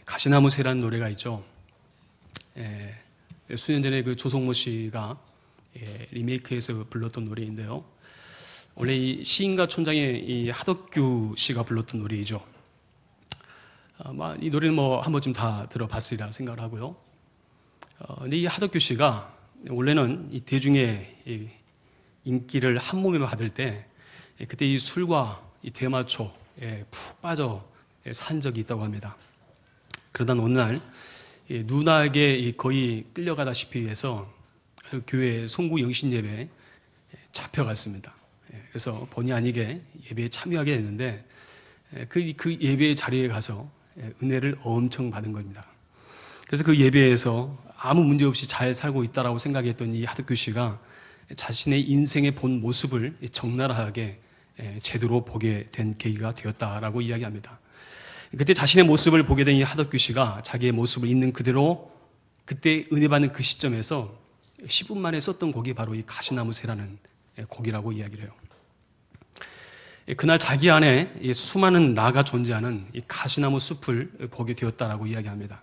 가시나무 새라는 노래가 있죠. 수년 전에 그 조성모 씨가 리메이크해서 불렀던 노래인데요. 원래 이 시인과 촌장의 이 하덕규 씨가 불렀던 노래이죠. 이 노래는 한 번쯤 다 들어봤으리라 생각을 하고요. 근데 이 하덕규 씨가 원래는 이 대중의 이 인기를 한 몸에 받을 때 그때 이 술과 이 대마초에 푹 빠져 산 적이 있다고 합니다. 그러다 어느 날 누나에게 거의 끌려가다시피 해서 교회 송구 영신 예배에 잡혀갔습니다. 그래서 본의 아니게 예배에 참여하게 됐는데 그 예배의 자리에 가서 은혜를 엄청 받은 겁니다. 그래서 그 예배에서 아무 문제 없이 잘 살고 있다라고 생각했던 이 하덕규 씨가 자신의 인생의 본 모습을 적나라하게 제대로 보게 된 계기가 되었다라고 이야기합니다. 그때 자신의 모습을 보게 된 이 하덕규 씨가 자기의 모습을 있는 그대로 그때 은혜 받는 그 시점에서 10분 만에 썼던 곡이 바로 이 가시나무 새라는 곡이라고 이야기를 해요. 그날 자기 안에 수많은 나가 존재하는 이 가시나무 숲을 보게 되었다라고 이야기합니다.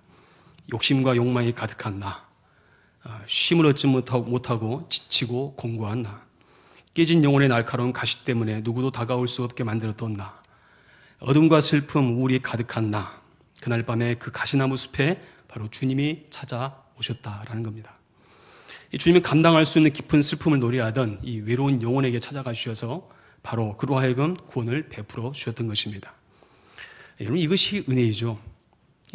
욕심과 욕망이 가득한 나, 쉼을 얻지 못하고 지치고 공고한 나, 깨진 영혼의 날카로운 가시 때문에 누구도 다가올 수 없게 만들었던 나, 어둠과 슬픔, 우울이 가득한 나, 그날 밤에 그 가시나무 숲에 바로 주님이 찾아오셨다라는 겁니다. 주님은 감당할 수 있는 깊은 슬픔을 노래하던 이 외로운 영혼에게 찾아가셔서 바로 그로 하여금 구원을 베풀어 주셨던 것입니다. 여러분, 이것이 은혜이죠.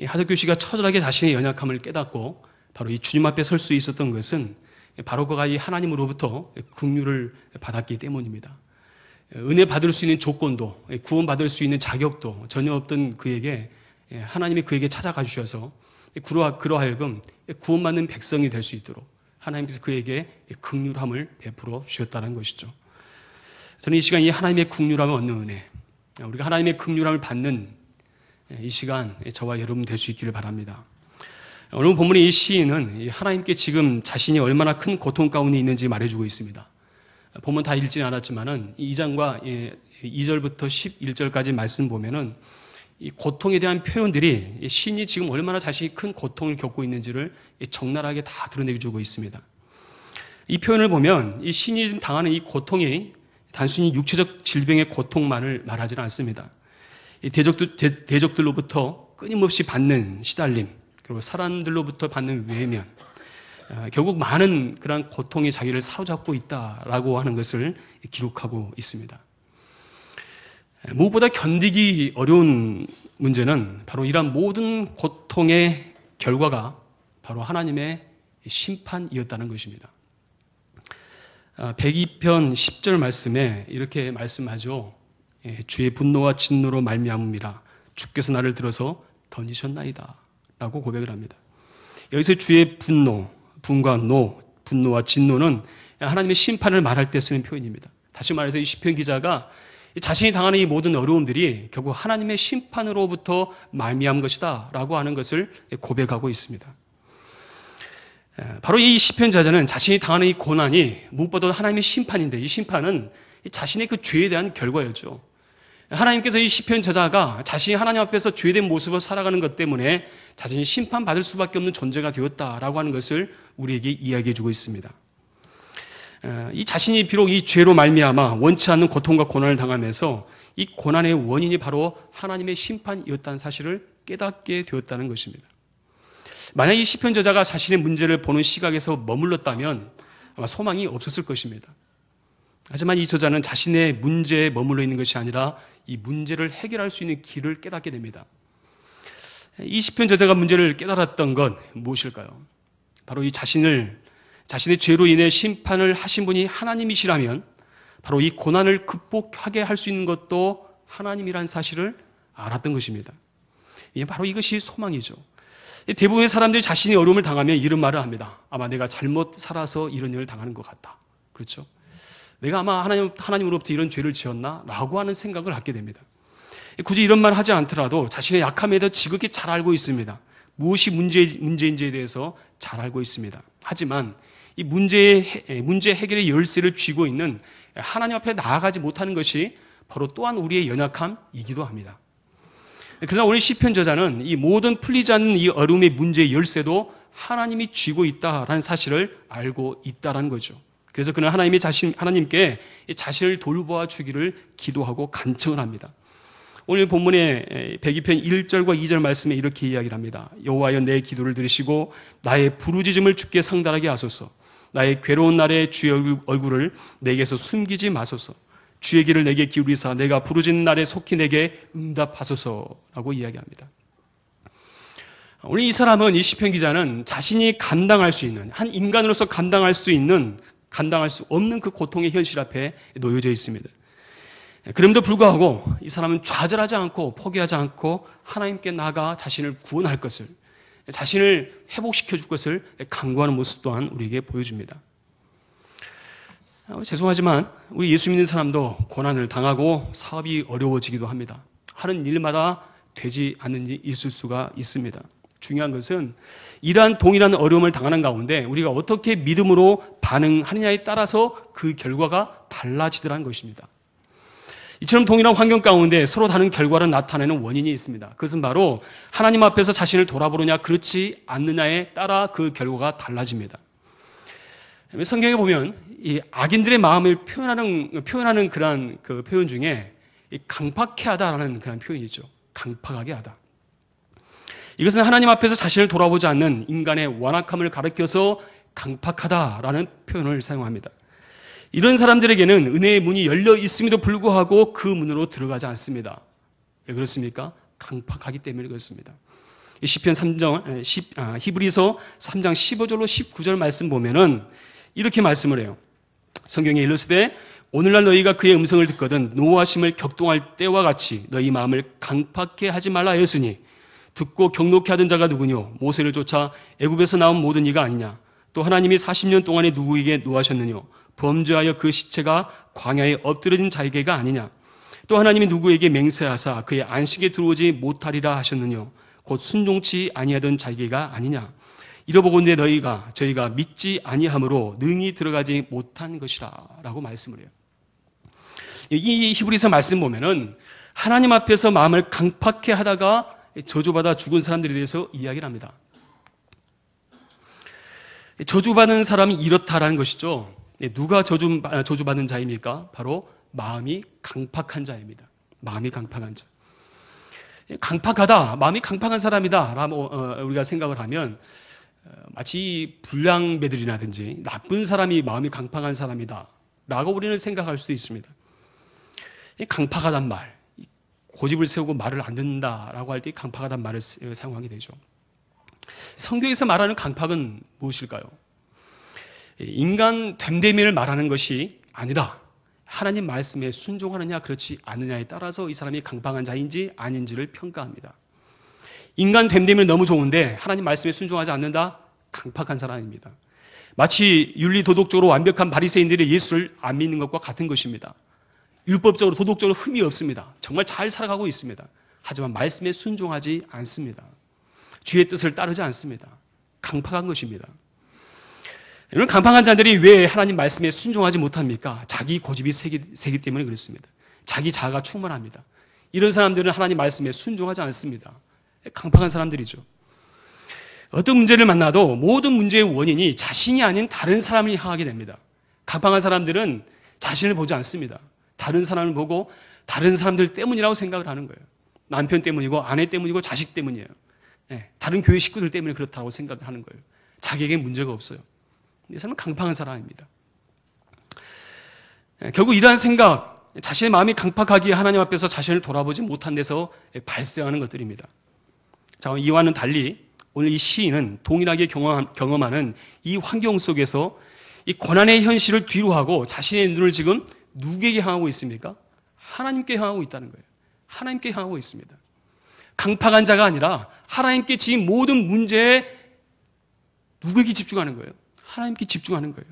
하덕규 씨가 처절하게 자신의 연약함을 깨닫고 바로 이 주님 앞에 설 수 있었던 것은 바로 그가 이 하나님으로부터 긍휼을 받았기 때문입니다. 은혜 받을 수 있는 조건도, 구원받을 수 있는 자격도 전혀 없던 그에게 하나님이 그에게 찾아가 주셔서 그로 하여금 구원받는 백성이 될 수 있도록 하나님께서 그에게 긍휼함을 베풀어 주셨다는 것이죠. 저는 이 시간 이 하나님의 긍휼함을 얻는 은혜, 우리가 하나님의 긍휼함을 받는 이 시간 저와 여러분 될 수 있기를 바랍니다. 오늘 본문의 이 시인은 하나님께 지금 자신이 얼마나 큰 고통 가운데 있는지 말해주고 있습니다. 본문 다 읽지는 않았지만은 2장과 2절부터 11절까지 말씀 보면은 이 고통에 대한 표현들이 시인이 지금 얼마나 자신이 큰 고통을 겪고 있는지를 적나라하게 다 드러내주고 있습니다. 이 표현을 보면 이 시인이 지금 당하는 이 고통이 단순히 육체적 질병의 고통만을 말하지는 않습니다. 이 대적들로부터 끊임없이 받는 시달림, 그리고 사람들로부터 받는 외면, 결국 많은 그런 고통이 자기를 사로잡고 있다라고 하는 것을 기록하고 있습니다. 무엇보다 견디기 어려운 문제는 바로 이러한 모든 고통의 결과가 바로 하나님의 심판이었다는 것입니다. 102편 10절 말씀에 이렇게 말씀하죠. 주의 분노와 진노로 말미암음이라 주께서 나를 들어서 던지셨나이다 라고 고백을 합니다. 여기서 주의 분노와 진노는 하나님의 심판을 말할 때 쓰는 표현입니다. 다시 말해서 이 시편 기자가 자신이 당하는 이 모든 어려움들이 결국 하나님의 심판으로부터 말미암은 것이다 라고 하는 것을 고백하고 있습니다. 바로 이 시편 저자는 자신이 당하는 이 고난이 무엇보다 하나님의 심판인데, 이 심판은 자신의 그 죄에 대한 결과였죠. 하나님께서 이 시편 저자가 자신이 하나님 앞에서 죄된 모습을 살아가는 것 때문에 자신이 심판받을 수밖에 없는 존재가 되었다라고 하는 것을 우리에게 이야기해 주고 있습니다. 이 자신이 비록 이 죄로 말미암아 원치 않는 고통과 고난을 당하면서 이 고난의 원인이 바로 하나님의 심판이었다는 사실을 깨닫게 되었다는 것입니다. 만약 이 시편 저자가 자신의 문제를 보는 시각에서 머물렀다면 아마 소망이 없었을 것입니다. 하지만 이 저자는 자신의 문제에 머물러 있는 것이 아니라 이 문제를 해결할 수 있는 길을 깨닫게 됩니다. 이 시편 저자가 문제를 깨달았던 건 무엇일까요? 바로 이 자신의 죄로 인해 심판을 하신 분이 하나님이시라면 바로 이 고난을 극복하게 할 수 있는 것도 하나님이라는 사실을 알았던 것입니다. 바로 이것이 소망이죠. 대부분의 사람들이 자신이 어려움을 당하면 이런 말을 합니다. 아마 내가 잘못 살아서 이런 일을 당하는 것 같다. 그렇죠? 내가 아마 하나님으로부터 이런 죄를 지었나? 라고 하는 생각을 갖게 됩니다. 굳이 이런 말 하지 않더라도 자신의 약함에 대해 지극히 잘 알고 있습니다. 무엇이 문제인지에 대해서 잘 알고 있습니다. 하지만 이 문제 해결의 열쇠를 쥐고 있는 하나님 앞에 나아가지 못하는 것이 바로 또한 우리의 연약함이기도 합니다. 그러나 오늘 시편 저자는 이 모든 풀리지 않는 이 어려움의 문제의 열쇠도 하나님이 쥐고 있다라는 사실을 알고 있다라는 거죠. 그래서 그는 하나님께 자신을 돌보아 주기를 기도하고 간청을 합니다. 오늘 본문의 102편 1절과 2절 말씀에 이렇게 이야기를 합니다. 여호와여 내 기도를 들으시고 나의 부르짖음을 주께 상달하게 하소서. 나의 괴로운 날에 주의 얼굴을 내게서 숨기지 마소서. 주의 길을 내게 기울이사 내가 부르짖는 날에 속히 내게 응답하소서라고 이야기합니다. 오늘 이 사람은, 이 시편 기자는 자신이 감당할 수 있는, 한 인간으로서 감당할 수 없는 그 고통의 현실 앞에 놓여져 있습니다. 그럼에도 불구하고 이 사람은 좌절하지 않고 포기하지 않고 하나님께 나아가 자신을 구원할 것을, 자신을 회복시켜 줄 것을 간구하는 모습 또한 우리에게 보여줍니다. 죄송하지만 우리 예수 믿는 사람도 고난을 당하고 사업이 어려워지기도 합니다. 하는 일마다 되지 않는 일이 있을 수가 있습니다. 중요한 것은 이러한 동일한 어려움을 당하는 가운데 우리가 어떻게 믿음으로 반응하느냐에 따라서 그 결과가 달라지더라는 것입니다. 이처럼 동일한 환경 가운데 서로 다른 결과를 나타내는 원인이 있습니다. 그것은 바로 하나님 앞에서 자신을 돌아보느냐 그렇지 않느냐에 따라 그 결과가 달라집니다. 성경에 보면 이 악인들의 마음을 표현하는 그러한 그 표현 중에 강팍해 하다라는 그런 표현이죠. 강팍하게 하다. 이것은 하나님 앞에서 자신을 돌아보지 않는 인간의 완악함을 가리켜서 강팍하다라는 표현을 사용합니다. 이런 사람들에게는 은혜의 문이 열려 있음에도 불구하고 그 문으로 들어가지 않습니다. 왜 그렇습니까? 강팍하기 때문에 그렇습니다. 시편 3장, 히브리서 3장 15절로 19절 말씀 보면은 이렇게 말씀을 해요. 성경에 이르시되 오늘날 너희가 그의 음성을 듣거든 노하심을 격동할 때와 같이 너희 마음을 강팍해 하지 말라 하였으니 듣고 경록해 하던 자가 누구뇨? 모세를 쫓아 애굽에서 나온 모든 이가 아니냐? 또 하나님이 40년 동안에 누구에게 노하셨느뇨? 범죄하여 그 시체가 광야에 엎드려진 자에게가 아니냐? 또 하나님이 누구에게 맹세하사 그의 안식에 들어오지 못하리라 하셨느뇨? 곧 순종치 아니하던 자에게가 아니냐? 이러보건대 저희가 믿지 아니함으로 능히 들어가지 못한 것이라 라고 말씀을 해요. 이 히브리서 말씀 보면은 하나님 앞에서 마음을 강팍해 하다가 저주받아 죽은 사람들에 대해서 이야기를 합니다. 저주받은 사람이 이렇다라는 것이죠. 누가 저주받는 자입니까? 바로 마음이 강팍한 자입니다. 마음이 강팍한 자. 강팍하다, 마음이 강팍한 사람이다 라고 우리가 생각을 하면 마치 불량배들이라든지 나쁜 사람이 마음이 강팍한 사람이다 라고 우리는 생각할 수도 있습니다. 강팍하단 말, 고집을 세우고 말을 안 듣는다라고 할 때 강팍하단 말을 사용하게 되죠. 성경에서 말하는 강팍은 무엇일까요? 인간 됨됨이를 말하는 것이 아니라 하나님 말씀에 순종하느냐 그렇지 않느냐에 따라서 이 사람이 강팍한 자인지 아닌지를 평가합니다. 인간 됨됨이는 너무 좋은데 하나님 말씀에 순종하지 않는다? 강팍한 사람입니다. 마치 윤리 도덕적으로 완벽한 바리새인들이 예수를 안 믿는 것과 같은 것입니다. 율법적으로 도덕적으로 흠이 없습니다. 정말 잘 살아가고 있습니다. 하지만 말씀에 순종하지 않습니다. 주의 뜻을 따르지 않습니다. 강팍한 것입니다. 이런 강팍한 자들이 왜 하나님 말씀에 순종하지 못합니까? 자기 고집이 세기 때문에 그렇습니다. 자기 자아가 충만합니다. 이런 사람들은 하나님 말씀에 순종하지 않습니다. 강팍한 사람들이죠. 어떤 문제를 만나도 모든 문제의 원인이 자신이 아닌 다른 사람을 향하게 됩니다. 강팍한 사람들은 자신을 보지 않습니다. 다른 사람을 보고 다른 사람들 때문이라고 생각을 하는 거예요. 남편 때문이고 아내 때문이고 자식 때문이에요. 다른 교회 식구들 때문에 그렇다고 생각을 하는 거예요. 자기에게 문제가 없어요. 이 사람은 강팍한 사람입니다. 결국 이러한 생각, 자신의 마음이 강팍하기에 하나님 앞에서 자신을 돌아보지 못한 데서 발생하는 것들입니다. 자, 이와는 달리 오늘 이 시인은 동일하게 경험하는 이 환경 속에서 이 고난의 현실을 뒤로하고 자신의 눈을 지금 누구에게 향하고 있습니까? 하나님께 향하고 있다는 거예요. 하나님께 향하고 있습니다. 강팍한 자가 아니라 하나님께 지은 모든 문제에 누구에게 집중하는 거예요? 하나님께 집중하는 거예요.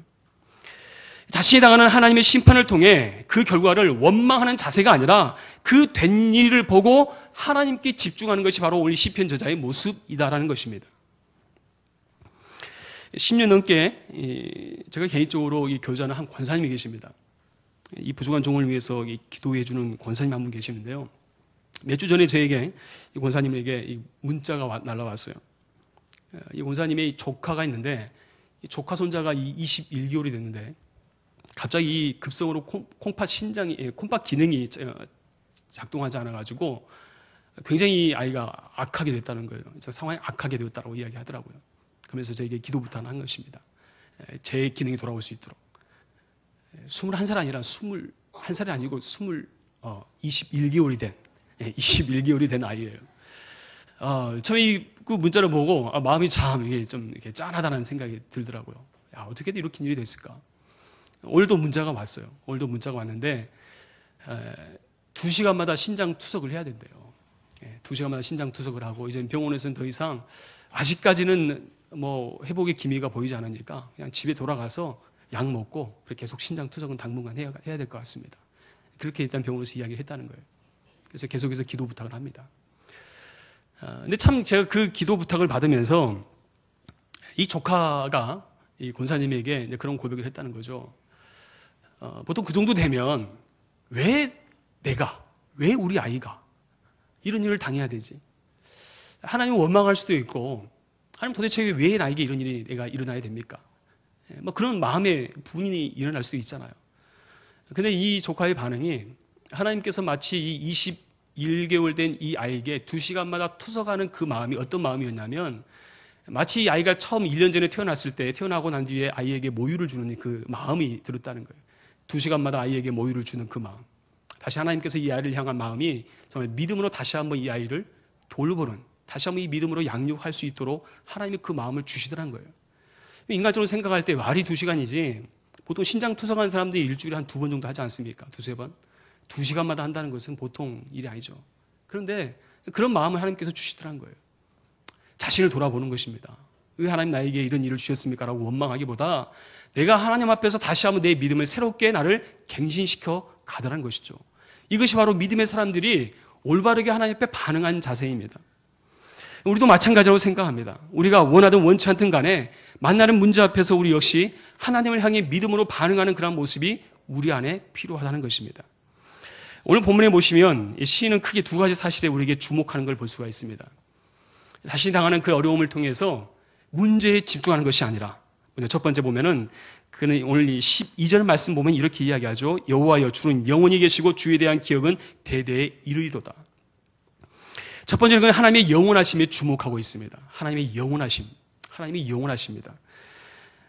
자신이 당하는 하나님의 심판을 통해 그 결과를 원망하는 자세가 아니라 그 된 일을 보고 하나님께 집중하는 것이 바로 오늘 시편 저자의 모습이다라는 것입니다. 10년 넘게 제가 개인적으로 교제하는 한 권사님이 계십니다. 이 부족한 종을 위해서 기도해 주는 권사님 한 분 계시는데요. 몇 주 전에 저에게 이 권사님에게 이 문자가 날라왔어요. 이 권사님의 조카가 있는데 이 조카 손자가 21개월이 됐는데 갑자기 이 급성으로 콩팥 기능이 작동하지 않아가지고 굉장히 아이가 악하게 됐다는 거예요. 상황이 악하게 되었다고 이야기하더라고요. 그러면서 저에게 기도 부탁을 한 것입니다. 제 기능이 돌아올 수 있도록. 21살 아니라 21살이 아니고 21개월이 된 아이예요. 저희 그 문자를 보고 마음이 참 이게 좀 이렇게 짠하다는 생각이 들더라고요. 야, 어떻게 이렇게 일이 됐을까? 오늘도 문자가 왔어요. 오늘도 문자가 왔는데 2시간마다 신장 투석을 해야 된대요. 2시간마다 신장 투석을 하고 이제 병원에서는 더 이상 아직까지는 뭐 회복의 기미가 보이지 않으니까 그냥 집에 돌아가서 약 먹고 계속 신장 투석은 당분간 해야 될 것 같습니다. 그렇게 일단 병원에서 이야기를 했다는 거예요. 그래서 계속해서 기도 부탁을 합니다. 근데 참 제가 그 기도 부탁을 받으면서 이 조카가 이 권사님에게 그런 고백을 했다는 거죠. 보통 그 정도 되면 왜 우리 아이가 이런 일을 당해야 되지? 하나님은 원망할 수도 있고, 하나님 도대체 왜 나에게 이런 일이 내가 일어나야 됩니까? 뭐 그런 마음의 분이 일어날 수도 있잖아요. 근데 이 조카의 반응이 하나님께서 마치 이 21개월 된 이 아이에게 2시간마다 투석하는 그 마음이 어떤 마음이었냐면 마치 이 아이가 처음 1년 전에 태어났을 때 태어나고 난 뒤에 아이에게 모유를 주는 그 마음이 들었다는 거예요. 2시간마다 아이에게 모유를 주는 그 마음. 다시 하나님께서 이 아이를 향한 마음이 정말 믿음으로 다시 한번 이 아이를 돌보는, 다시 한번 이 믿음으로 양육할 수 있도록 하나님이 그 마음을 주시더란 거예요. 인간적으로 생각할 때 말이 2시간이지 보통 신장 투석한 사람들이 일주일에 한 2번 정도 하지 않습니까? 2-3번? 2시간마다 한다는 것은 보통 일이 아니죠. 그런데 그런 마음을 하나님께서 주시더란 거예요. 자신을 돌아보는 것입니다. 왜 하나님 나에게 이런 일을 주셨습니까? 라고 원망하기보다 내가 하나님 앞에서 다시 한번 내 믿음을 새롭게 나를 갱신시켜 가더란 것이죠. 이것이 바로 믿음의 사람들이 올바르게 하나님 앞에 반응한 자세입니다. 우리도 마찬가지라고 생각합니다. 우리가 원하든 원치 않든 간에 만나는 문제 앞에서 우리 역시 하나님을 향해 믿음으로 반응하는 그런 모습이 우리 안에 필요하다는 것입니다. 오늘 본문에 보시면 시인은 크게 2가지 사실에 우리에게 주목하는 걸 볼 수가 있습니다. 자신이 당하는 그 어려움을 통해서 문제에 집중하는 것이 아니라, 첫 번째 보면은 그는 오늘 이 12절 말씀 보면 이렇게 이야기하죠. 여호와여 주는 영원히 계시고 주에 대한 기억은 대대에 이르리로다. 첫 번째는 그는 하나님의 영원하심에 주목하고 있습니다. 하나님의 영원하십니다.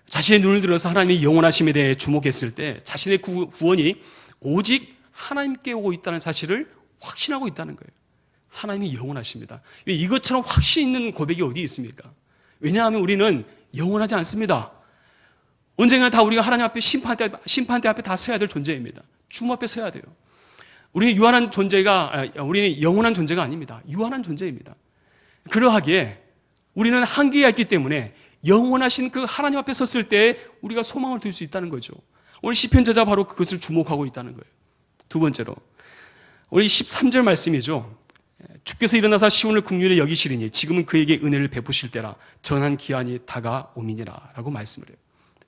자신의 눈을 들어서 하나님의 영원하심에 대해 주목했을 때 자신의 구원이 오직 하나님께 오고 있다는 사실을 확신하고 있다는 거예요. 하나님이 영원하십니다. 이것처럼 확신 있는 고백이 어디 있습니까? 왜냐하면 우리는 영원하지 않습니다. 언젠가 다 우리가 하나님 앞에 심판대 앞에 다 서야 될 존재입니다. 주님 앞에 서야 돼요. 우리는 영원한 존재가 아닙니다. 유한한 존재입니다. 그러하기에 우리는 한계가 있기 때문에 영원하신 그 하나님 앞에 섰을 때 우리가 소망을 둘 수 있다는 거죠. 오늘 시편 저자 바로 그것을 주목하고 있다는 거예요. 2번째로 우리 13절 말씀이죠. 주께서 일어나사 시온을 긍휼히 여기시리니 지금은 그에게 은혜를 베푸실 때라 전한 기한이 다가오미니라 라고 말씀을 해요.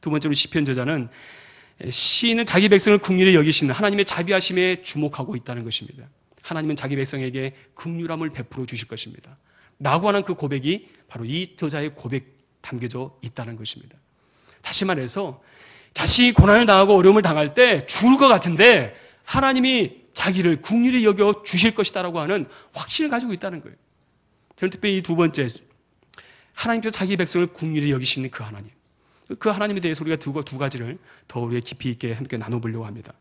2번째로 시편 저자는 시인은 자기 백성을 긍휼히 여기시는 하나님의 자비하심에 주목하고 있다는 것입니다. 하나님은 자기 백성에게 긍휼함을 베풀어 주실 것입니다. 라고 하는 그 고백이 바로 이 저자의 고백 담겨져 있다는 것입니다. 다시 말해서 자신이 고난을 당하고 어려움을 당할 때 죽을 것 같은데 하나님이 자기를 긍휼히 여겨 주실 것이다라고 하는 확신을 가지고 있다는 거예요. 저는 특별히 이 2번째, 하나님께서 자기 백성을 긍휼히 여기시는 그 하나님. 그 하나님에 대해서 우리가 두 가지를 더 우리가 깊이 있게 함께 나눠보려고 합니다.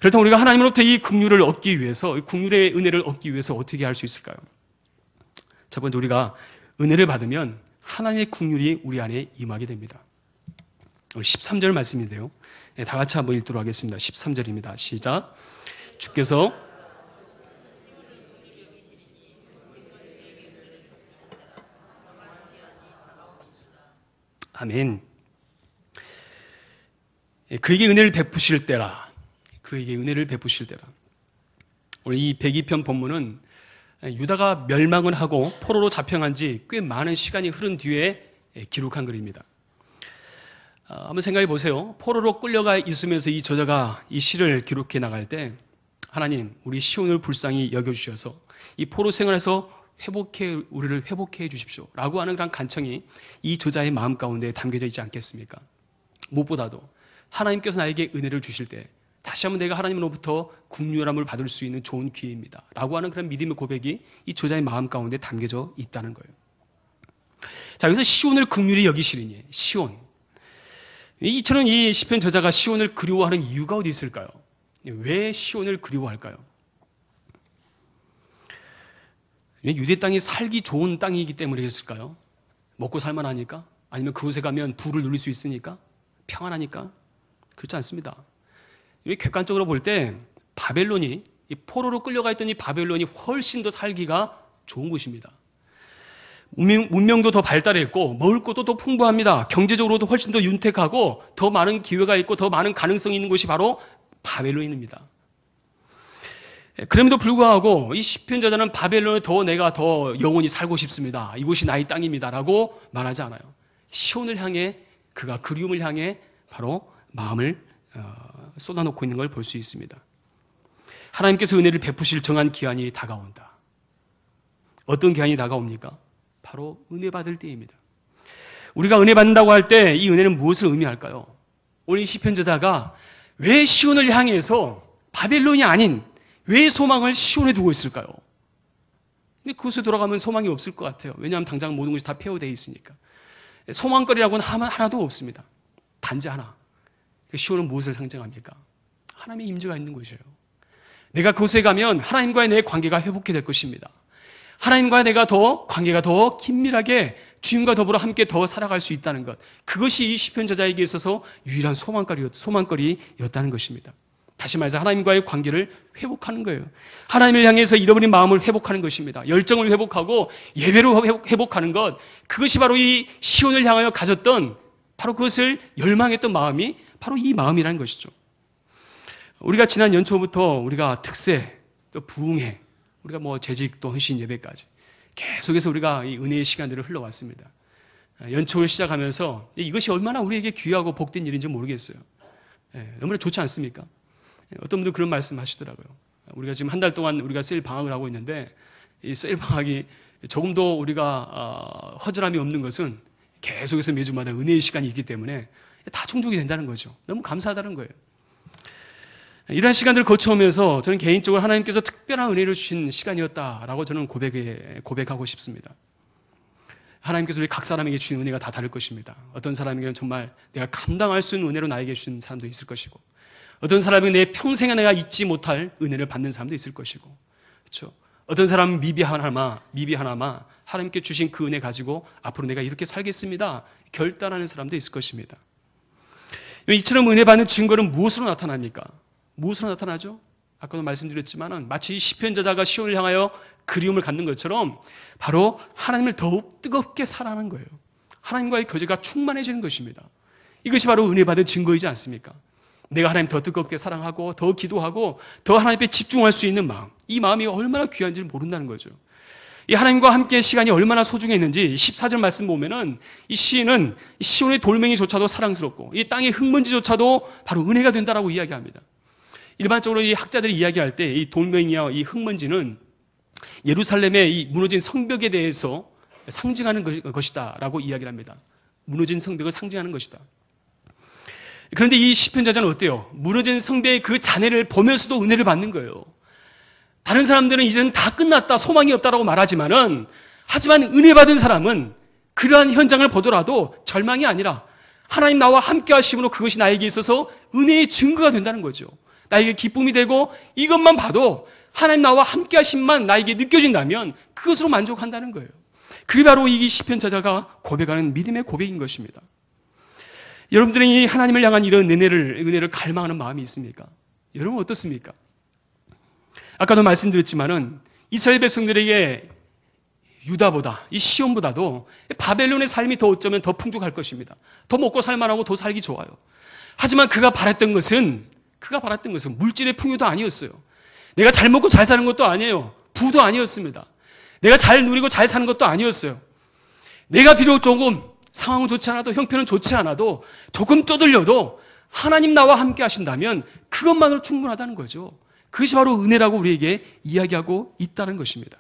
그렇다면 우리가 하나님으로부터 이 긍휼을 얻기 위해서, 긍휼의 은혜를 얻기 위해서 어떻게 할 수 있을까요? 첫 번째, 우리가 은혜를 받으면 하나님의 긍휼이 우리 안에 임하게 됩니다. 13절 말씀인데요. 다 같이 한번 읽도록 하겠습니다. 13절입니다. 시작. 주께서 아멘. 그에게 은혜를 베푸실 때라. 오늘 이 102편 본문은 유다가 멸망을 하고 포로로 잡혀간 지 꽤 많은 시간이 흐른 뒤에 기록한 글입니다. 한번 생각해 보세요. 포로로 끌려가 있으면서 이 저자가 이 시를 기록해 나갈 때 하나님, 우리 시온을 불쌍히 여겨주셔서 이 포로 생활에서 우리를 회복해 주십시오 라고 하는 그런 간청이 이 저자의 마음 가운데 담겨져 있지 않겠습니까? 무엇보다도 하나님께서 나에게 은혜를 주실 때 다시 한번 내가 하나님으로부터 국률함을 받을 수 있는 좋은 기회입니다 라고 하는 그런 믿음의 고백이 이 저자의 마음 가운데 담겨져 있다는 거예요. 자, 여기서 시온을 긍휼히 여기시리니, 시온. 저는 이 시편 저자가 시온을 그리워하는 이유가 어디 있을까요? 왜 시온을 그리워할까요? 유대 땅이 살기 좋은 땅이기 때문이었을까요? 먹고 살만하니까? 아니면 그곳에 가면 부를 누릴 수 있으니까? 평안하니까? 그렇지 않습니다. 객관적으로 볼 때 바벨론이, 이 포로로 끌려가 있던 이 바벨론이 훨씬 더 살기가 좋은 곳입니다. 문명도 더 발달했고 먹을 것도 더 풍부합니다. 경제적으로도 훨씬 더 윤택하고 더 많은 기회가 있고 더 많은 가능성이 있는 곳이 바로 바벨론입니다. 그럼에도 불구하고 이 시편 저자는 바벨론에 내가 더 영원히 살고 싶습니다. 이곳이 나의 땅입니다 라고 말하지 않아요. 시온을 향해, 그가 그리움을 향해 바로 마음을 쏟아놓고 있는 걸 볼 수 있습니다. 하나님께서 은혜를 베푸실 정한 기한이 다가온다. 어떤 기한이 다가옵니까? 바로 은혜 받을 때입니다. 우리가 은혜 받는다고 할 때 이 은혜는 무엇을 의미할까요? 오늘 이 시편 저자가 왜 시온을 향해서 바벨론이 아닌 왜 소망을 시온에 두고 있을까요? 그곳에 돌아가면 소망이 없을 것 같아요. 왜냐하면 당장 모든 것이 다 폐허되어 있으니까. 소망거리라고는 하나도 없습니다. 단지 하나. 시온은 무엇을 상징합니까? 하나님의 임재가 있는 곳이에요. 내가 그곳에 가면 하나님과의 내 관계가 회복이 될 것입니다. 하나님과 내가 관계가 더 긴밀하게 주님과 더불어 함께 더 살아갈 수 있다는 것. 그것이 이 시편 저자에게 있어서 유일한 소망거리였다는 것입니다. 다시 말해서 하나님과의 관계를 회복하는 거예요. 하나님을 향해서 잃어버린 마음을 회복하는 것입니다. 열정을 회복하고 예배로 회복하는 것. 그것이 바로 이 시온을 향하여 가졌던, 바로 그것을 열망했던 마음이 바로 이 마음이라는 것이죠. 우리가 지난 연초부터 우리가 특세, 또 부흥회, 우리가 재직 또 헌신 예배까지 계속해서 우리가 이 은혜의 시간들을 흘러왔습니다. 연초를 시작하면서 이것이 얼마나 우리에게 귀하고 복된 일인지 모르겠어요. 너무나 좋지 않습니까? 어떤 분들 그런 말씀 하시더라고요. 우리가 지금 한 달 동안 우리가 셀 방학을 하고 있는데 이 셀 방학이 조금도 우리가 허전함이 없는 것은 계속해서 매주마다 은혜의 시간이 있기 때문에 다 충족이 된다는 거죠. 너무 감사하다는 거예요. 이러한 시간들을 거쳐오면서 저는 개인적으로 하나님께서 특별한 은혜를 주신 시간이었다라고 저는 고백하고 싶습니다. 하나님께서 우리 각 사람에게 주신 은혜가 다 다를 것입니다. 어떤 사람에게는 정말 내가 감당할 수 있는 은혜로 나에게 주신 사람도 있을 것이고, 어떤 사람은 내 평생에 내가 잊지 못할 은혜를 받는 사람도 있을 것이고, 그렇죠? 어떤 사람은 미비 하나마 하나님께 주신 그 은혜 가지고 앞으로 내가 이렇게 살겠습니다 결단하는 사람도 있을 것입니다. 이처럼 은혜 받는 증거는 무엇으로 나타납니까? 무엇으로 나타나죠? 아까도 말씀드렸지만 마치 시편 저자가 시온을 향하여 그리움을 갖는 것처럼 바로 하나님을 더욱 뜨겁게 사랑하는 거예요. 하나님과의 교제가 충만해지는 것입니다. 이것이 바로 은혜 받은 증거이지 않습니까? 내가 하나님 더 뜨겁게 사랑하고 더 기도하고 더 하나님께 집중할 수 있는 마음, 이 마음이 얼마나 귀한지를 모른다는 거죠. 이 하나님과 함께 시간이 얼마나 소중했는지 14절 말씀 보면은 이 시인은 시온의 돌멩이조차도 사랑스럽고 이 땅의 흙먼지조차도 바로 은혜가 된다라고 이야기합니다. 일반적으로 이 학자들이 이야기할 때 이 돌멩이와 이 흙먼지는 예루살렘의 이 무너진 성벽에 대해서 상징하는 것이다라고 이야기를 합니다. 무너진 성벽을 상징하는 것이다. 그런데 이 시편 저자는 어때요? 무너진 성벽의 그 잔해를 보면서도 은혜를 받는 거예요. 다른 사람들은 이제는 다 끝났다, 소망이 없다라고 말하지만은, 하지만 은혜 받은 사람은 그러한 현장을 보더라도 절망이 아니라 하나님 나와 함께 하심으로 그것이 나에게 있어서 은혜의 증거가 된다는 거죠. 나에게 기쁨이 되고 이것만 봐도 하나님 나와 함께 하심만 나에게 느껴진다면 그것으로 만족한다는 거예요. 그게 바로 이 시편 저자가 고백하는 믿음의 고백인 것입니다. 여러분들은 이 하나님을 향한 이런 은혜를 갈망하는 마음이 있습니까? 여러분 어떻습니까? 아까도 말씀드렸지만은 이스라엘 백성들에게 유다보다, 이 시온보다도 바벨론의 삶이 더 어쩌면 더 풍족할 것입니다. 더 먹고 살만하고 더 살기 좋아요. 하지만 그가 바랐던 것은 물질의 풍요도 아니었어요. 내가 잘 먹고 잘 사는 것도 아니에요. 부도 아니었습니다. 내가 잘 누리고 잘 사는 것도 아니었어요. 내가 비록 조금 상황은 좋지 않아도, 형편은 좋지 않아도 조금 쪼들려도 하나님 나와 함께 하신다면 그것만으로 충분하다는 거죠. 그것이 바로 은혜라고 우리에게 이야기하고 있다는 것입니다.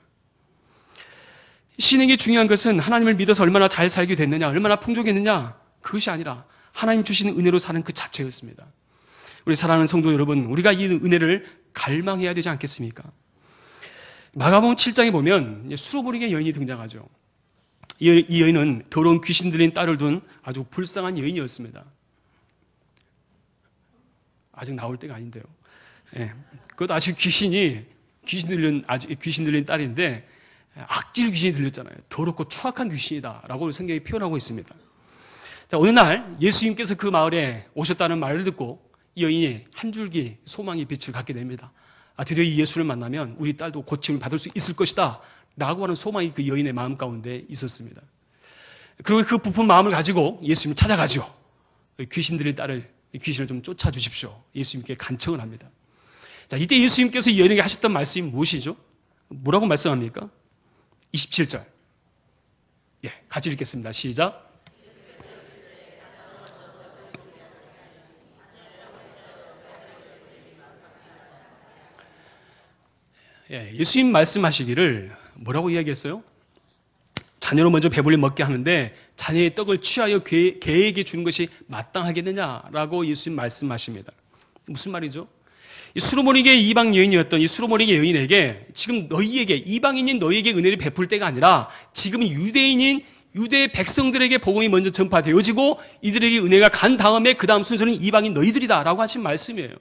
신에게 중요한 것은 하나님을 믿어서 얼마나 잘 살게 됐느냐, 얼마나 풍족했느냐, 그것이 아니라 하나님 주시는 은혜로 사는 그 자체였습니다. 우리 사랑하는 성도 여러분, 우리가 이 은혜를 갈망해야 되지 않겠습니까? 마가복음 7장에 보면 수로보리게 여인이 등장하죠. 이 여인은 더러운 귀신 들린 딸을 둔 아주 불쌍한 여인이었습니다. 아직 나올 때가 아닌데요. 예, 그것도 아직 귀신 들린 딸인데 악질 귀신이 들렸잖아요. 더럽고 추악한 귀신이다라고 성경이 표현하고 있습니다. 자, 어느 날 예수님께서 그 마을에 오셨다는 말을 듣고 이 여인이 한 줄기 소망의 빛을 갖게 됩니다. 드디어 이 예수를 만나면 우리 딸도 고침을 받을 수 있을 것이다 라고 하는 소망이 그 여인의 마음 가운데 있었습니다. 그리고 그 부푼 마음을 가지고 예수님을 찾아가죠. 귀신 들린 딸을, 귀신을 좀 쫓아주십시오. 예수님께 간청을 합니다. 자, 이때 예수님께서 이 여인에게 하셨던 말씀이 무엇이죠? 뭐라고 말씀합니까? 27절. 예, 같이 읽겠습니다. 시작. 예, 예수님 말씀하시기를 뭐라고 이야기했어요? 자녀로 먼저 배불리 먹게 하는데 자녀의 떡을 취하여 개에게 주는 것이 마땅하겠느냐라고 예수님 말씀하십니다. 무슨 말이죠? 이 수로모니게 이방 여인이었던 이 수로모니게 여인에게 지금 너희에게, 이방인인 너희에게 은혜를 베풀 때가 아니라 지금은 유대인인 유대 백성들에게 복음이 먼저 전파되어지고 이들에게 은혜가 간 다음에 그 다음 순서는 이방인 너희들이다라고 하신 말씀이에요.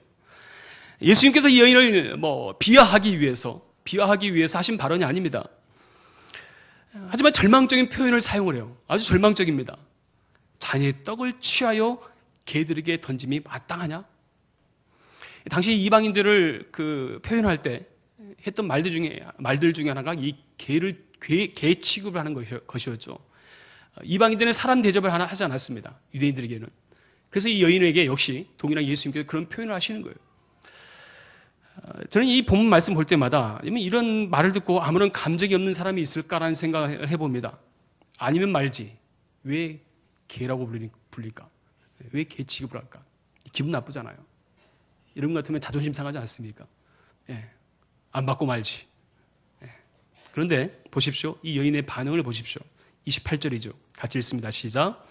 예수님께서 이 여인을 비하하기 위해서 하신 발언이 아닙니다. 하지만 절망적인 표현을 사용을 해요. 아주 절망적입니다. 자녀의 떡을 취하여 개들에게 던짐이 마땅하냐? 당시 이방인들을 표현할 때 했던 말들 중에 하나가 이 개 취급을 하는 것이었죠. 이방인들은 사람 대접을 하나 하지 않았습니다. 유대인들에게는. 그래서 이 여인에게 역시 동일한 예수님께서 그런 표현을 하시는 거예요. 저는 이 본문 말씀 볼 때마다 이런 말을 듣고 아무런 감정이 없는 사람이 있을까라는 생각을 해봅니다. 아니면 말지. 왜 개라고 불릴까? 왜 개 취급을 할까? 기분 나쁘잖아요. 이런 것 같으면 자존심 상하지 않습니까? 예, 안 받고 말지. 예. 그런데 보십시오. 이 여인의 반응을 보십시오. 28절이죠. 같이 읽습니다. 시작.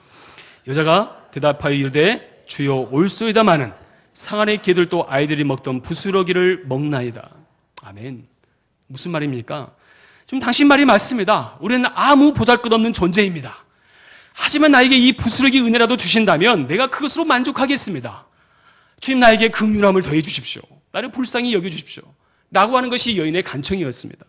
여자가 대답하여 이르되 주여 올소이다마는 상 안의 개들도 아이들이 먹던 부스러기를 먹나이다. 아멘. 무슨 말입니까? 좀 당신 말이 맞습니다. 우리는 아무 보잘것없는 존재입니다. 하지만 나에게 이 부스러기 은혜라도 주신다면 내가 그것으로 만족하겠습니다. 주님, 나에게 긍휼함을 더해 주십시오. 나를 불쌍히 여겨 주십시오. 라고 하는 것이 여인의 간청이었습니다.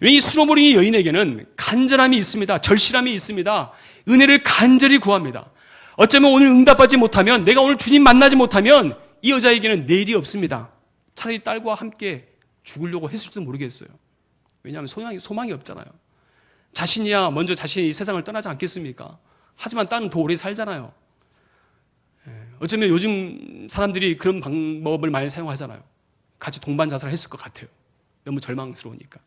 이 수로모니 여인에게는 간절함이 있습니다. 절실함이 있습니다. 은혜를 간절히 구합니다. 어쩌면 오늘 응답받지 못하면, 내가 오늘 주님 만나지 못하면 이 여자에게는 내일이 없습니다. 차라리 딸과 함께 죽으려고 했을지도 모르겠어요. 왜냐하면 소망이 없잖아요. 자신이야 먼저 자신이 이 세상을 떠나지 않겠습니까? 하지만 딸은 더 오래 살잖아요. 어쩌면 요즘 사람들이 그런 방법을 많이 사용하잖아요. 같이 동반 자살을 했을 것 같아요. 너무 절망스러우니까.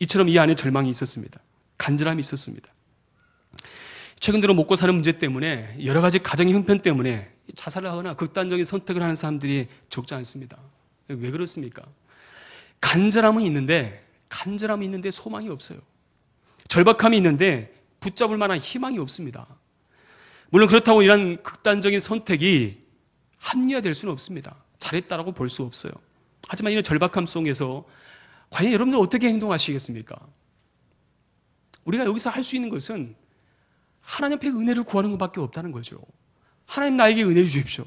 이처럼 이 안에 절망이 있었습니다. 간절함이 있었습니다. 최근 들어 먹고 사는 문제 때문에, 여러 가지 가정의 형편 때문에 자살을 하거나 극단적인 선택을 하는 사람들이 적지 않습니다. 왜 그렇습니까? 간절함은 있는데 소망이 없어요. 절박함이 있는데 붙잡을 만한 희망이 없습니다. 물론 그렇다고 이런 극단적인 선택이 합리화될 수는 없습니다. 잘했다라고 볼 수 없어요. 하지만 이런 절박함 속에서 과연 여러분들 어떻게 행동하시겠습니까? 우리가 여기서 할 수 있는 것은 하나님 앞에 은혜를 구하는 것밖에 없다는 거죠. 하나님, 나에게 은혜를 주십시오.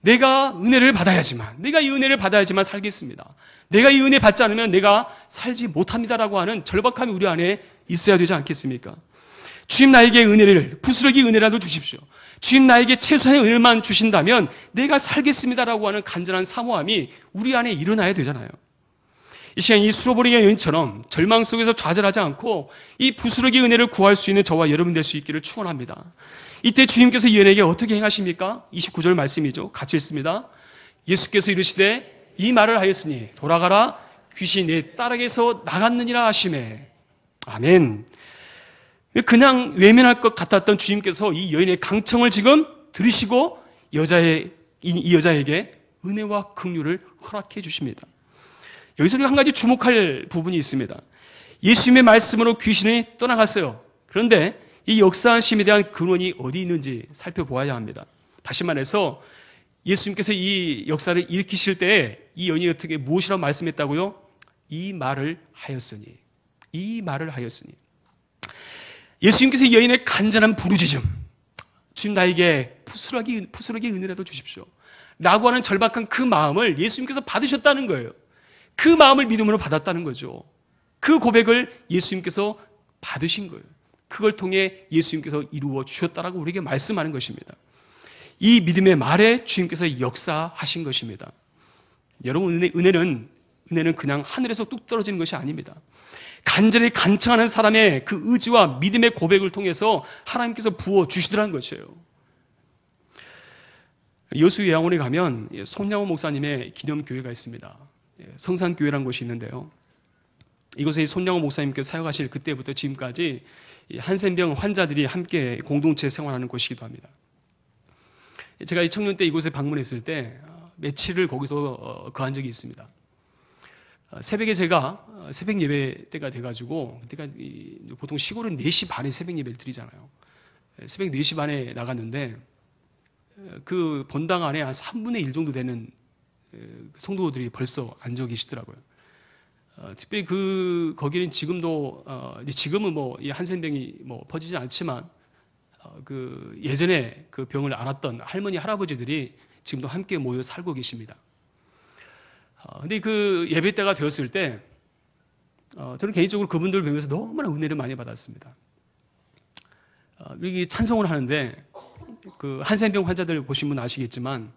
내가 이 은혜를 받아야지만 살겠습니다. 내가 이 은혜 받지 않으면 내가 살지 못합니다라고 하는 절박함이 우리 안에 있어야 되지 않겠습니까? 주님, 나에게 부스러기 은혜라도 주십시오. 주님, 나에게 최소한의 은혜만 주신다면 내가 살겠습니다라고 하는 간절한 사모함이 우리 안에 일어나야 되잖아요. 이 시간 이 수로보리 여인처럼 절망 속에서 좌절하지 않고 이 부스러기 은혜를 구할 수 있는 저와 여러분 될 수 있기를 축원합니다. 이때 주님께서 이 여인에게 어떻게 행하십니까? 29절 말씀이죠. 같이 읽습니다. 예수께서 이르시되 이 말을 하였으니 돌아가라, 귀신이 내 딸에게서 나갔느니라 하시매. 아멘. 그냥 외면할 것 같았던 주님께서 이 여인의 강청을 지금 들으시고 이 여자에게 은혜와 긍휼을 허락해 주십니다. 여기서 우리가 한 가지 주목할 부분이 있습니다. 예수님의 말씀으로 귀신이 떠나갔어요. 그런데 이 역사하심에 대한 근원이 어디 있는지 살펴보아야 합니다. 다시 말해서 예수님께서 이 역사를 일으키실 때 이 여인이 어떻게 무엇이라고 말씀했다고요? 이 말을 하였으니. 이 말을 하였으니. 예수님께서 이 여인의 간절한 부르짖음, 주님 나에게 부스러기 은혜라도 주십시오 라고 하는 절박한 그 마음을 예수님께서 받으셨다는 거예요. 그 마음을 믿음으로 받았다는 거죠. 그 고백을 예수님께서 받으신 거예요. 그걸 통해 예수님께서 이루어 주셨다라고 우리에게 말씀하는 것입니다. 이 믿음의 말에 주님께서 역사하신 것입니다. 여러분, 은혜는 그냥 하늘에서 뚝 떨어지는 것이 아닙니다. 간절히 간청하는 사람의 그 의지와 믿음의 고백을 통해서 하나님께서 부어 주시더라는 것이에요. 여수 예양원에 가면 손양호 목사님의 기념교회가 있습니다. 성산교회라는 곳이 있는데요. 이곳에 손양호 목사님께서 사역하실 그때부터 지금까지 한센병 환자들이 함께 공동체 생활하는 곳이기도 합니다. 제가 이 청년 때 이곳에 방문했을 때 며칠을 거기서 거한 적이 있습니다. 새벽에 제가 새벽 예배 때가 돼가지고 그때가 보통 시골은 4시 반에 새벽 예배를 드리잖아요. 새벽 4시 반에 나갔는데 그 본당 안에 한 3분의 1 정도 되는 성도들이 벌써 앉아 계시더라고요. 특별히 거기는 지금도 지금은 뭐 이 한센병이 뭐 퍼지지 않지만 그 예전에 그 병을 앓았던 할머니 할아버지들이 지금도 함께 모여 살고 계십니다. 근데 그 예배 때가 되었을 때 저는 개인적으로 그분들을 뵈면서 너무나 은혜를 많이 받았습니다. 여기 찬송을 하는데 그 한센병 환자들 보신 분 아시겠지만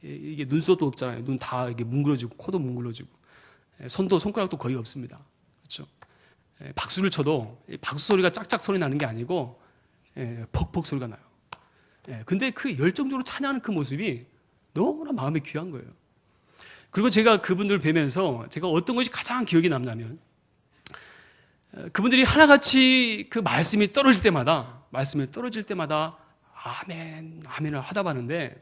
이게 눈썹도 없잖아요. 눈 다 이게 뭉그러지고 코도 뭉그러지고 손가락도 거의 없습니다. 그렇죠? 박수를 쳐도 박수 소리가 짝짝 소리 나는 게 아니고 퍽퍽 소리가 나요. 근데 그 열정적으로 찬양하는 그 모습이 너무나 마음에 귀한 거예요. 그리고 제가 그분들 뵈면서 제가 어떤 것이 가장 기억에 남냐면 그분들이 하나같이 그 말씀이 떨어질 때마다 아멘, 아멘을 하다 봤는데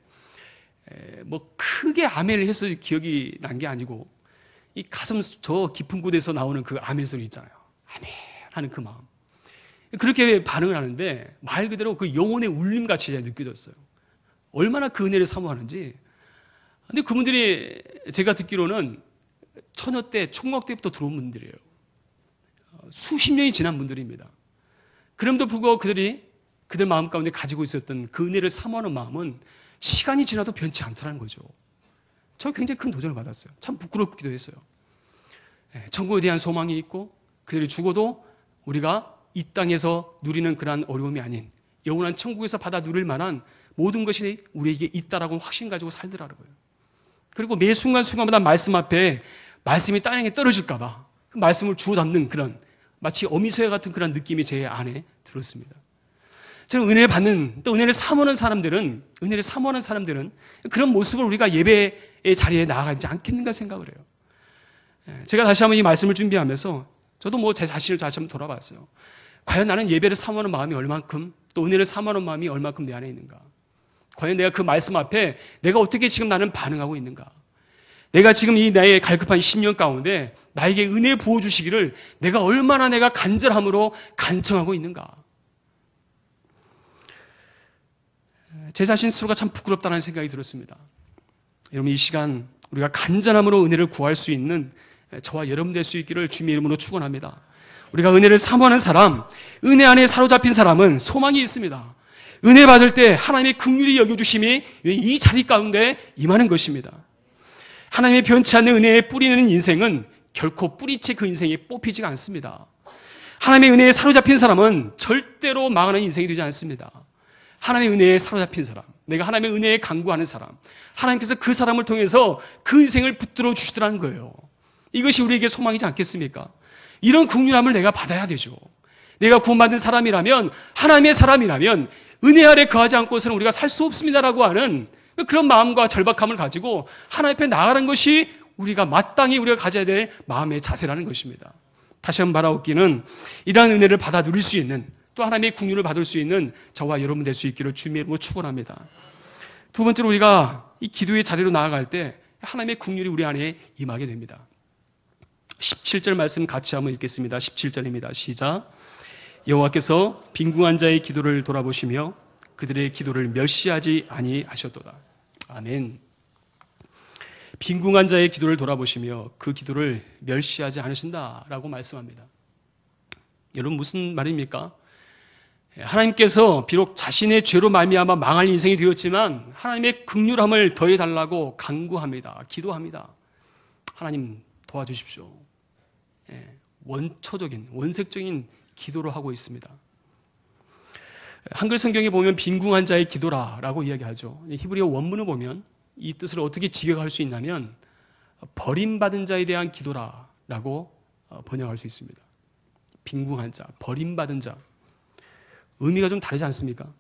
뭐 크게 아멘을 해서 기억이 난 게 아니고 이 가슴 저 깊은 곳에서 나오는 그 아멘 소리 있잖아요. 아멘 하는 그 마음. 그렇게 반응을 하는데 말 그대로 그 영혼의 울림같이 느껴졌어요. 얼마나 그 은혜를 사모하는지. 근데 그분들이 제가 듣기로는 처녀 때, 총각 때부터 들어온 분들이에요. 수십 년이 지난 분들입니다. 그럼에도 불구하고 그들 마음 가운데 가지고 있었던 그 은혜를 사모하는 마음은 시간이 지나도 변치 않더라는 거죠. 저 굉장히 큰 도전을 받았어요. 참 부끄럽기도 했어요. 천국에 대한 소망이 있고 그들이 죽어도 우리가 이 땅에서 누리는 그러한 어려움이 아닌 영원한 천국에서 받아 누릴 만한 모든 것이 우리에게 있다라고 확신 가지고 살더라고요. 그리고 매 순간순간마다 말씀 앞에 말씀이 땅에 떨어질까 봐 그 말씀을 주워 담는 그런 마치 어미소야 같은 그런 느낌이 제 안에 들었습니다. 저는 은혜를 받는 또 은혜를 사모하는 사람들은 그런 모습을 우리가 예배의 자리에 나아가지 않겠는가 생각을 해요. 제가 다시 한번 이 말씀을 준비하면서 저도 뭐 제 자신을 다시 한번 돌아봤어요. 과연 나는 예배를 사모하는 마음이 얼만큼 또 은혜를 사모하는 마음이 얼만큼 내 안에 있는가? 과연 내가 그 말씀 앞에 내가 어떻게 지금 나는 반응하고 있는가? 내가 지금 이 나의 갈급한 10년 가운데 나에게 은혜 부어주시기를 내가 얼마나 내가 간절함으로 간청하고 있는가? 제 자신 스스로가 참 부끄럽다는 생각이 들었습니다. 여러분 이 시간 우리가 간절함으로 은혜를 구할 수 있는 저와 여러분 될 수 있기를 주님의 이름으로 축원합니다. 우리가 은혜를 사모하는 사람, 은혜 안에 사로잡힌 사람은 소망이 있습니다. 은혜 받을 때 하나님의 긍휼히 여겨주심이 이 자리 가운데 임하는 것입니다. 하나님의 변치 않는 은혜에 뿌리는 인생은 결코 뿌리채 그 인생이 뽑히지가 않습니다. 하나님의 은혜에 사로잡힌 사람은 절대로 망하는 인생이 되지 않습니다. 하나님의 은혜에 사로잡힌 사람, 내가 하나님의 은혜에 간구하는 사람, 하나님께서 그 사람을 통해서 그 인생을 붙들어 주시더라는 거예요. 이것이 우리에게 소망이지 않겠습니까? 이런 긍휼함을 내가 받아야 되죠. 내가 구원받은 사람이라면, 하나님의 사람이라면 은혜 아래 거하지 않고서는 우리가 살 수 없습니다라고 하는 그런 마음과 절박함을 가지고 하나님 앞에 나아가는 것이 마땅히 우리가 가져야 될 마음의 자세라는 것입니다. 다시 한번 말하옵기는 이러한 은혜를 받아 누릴 수 있는 또 하나님의 긍휼을 받을 수 있는 저와 여러분 될 수 있기를 주님의 이름으로 축원합니다. 두 번째로 우리가 이 기도의 자리로 나아갈 때 하나님의 긍휼이 우리 안에 임하게 됩니다. 17절 말씀 같이 한번 읽겠습니다. 17절입니다. 시작. 여호와께서 빈궁한 자의 기도를 돌아보시며 그들의 기도를 멸시하지 아니하셨도다. 아멘. 빈궁한 자의 기도를 돌아보시며 그 기도를 멸시하지 않으신다라고 말씀합니다. 여러분 무슨 말입니까? 하나님께서 비록 자신의 죄로 말미암아 망할 인생이 되었지만 하나님의 긍휼함을 더해달라고 간구합니다. 기도합니다. 하나님 도와주십시오. 원초적인 원색적인 기도를 하고 있습니다. 한글 성경에 보면 빈궁한 자의 기도라라고 이야기하죠. 히브리어 원문을 보면 이 뜻을 어떻게 직역할 수 있냐면 버림받은 자에 대한 기도라라고 번역할 수 있습니다. 빈궁한 자, 버림받은 자. 의미가 좀 다르지 않습니까?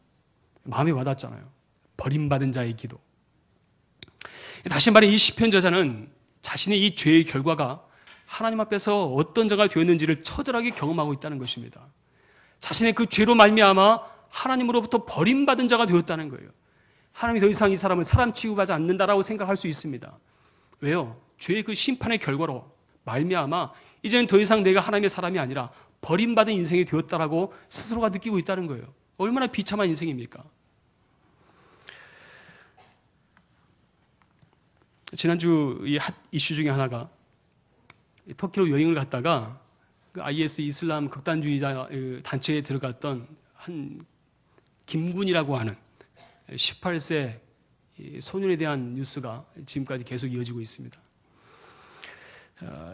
마음에 와닿잖아요. 버림받은 자의 기도. 다시 말해 이 시편 저자는 자신의 이 죄의 결과가 하나님 앞에서 어떤 자가 되었는지를 처절하게 경험하고 있다는 것입니다. 자신의 그 죄로 말미암아 하나님으로부터 버림받은 자가 되었다는 거예요. 하나님이 더 이상 이 사람을 사람 취급하지 않는다라고 생각할 수 있습니다. 왜요? 죄의 그 심판의 결과로 말미암아 이제는 더 이상 내가 하나님의 사람이 아니라 버림받은 인생이 되었다라고 스스로가 느끼고 있다는 거예요. 얼마나 비참한 인생입니까? 지난주 이 핫 이슈 중에 하나가 터키로 여행을 갔다가 그 IS 이슬람 극단주의자 단체에 들어갔던 한 김군이라고 하는 18세 소년에 대한 뉴스가 지금까지 계속 이어지고 있습니다.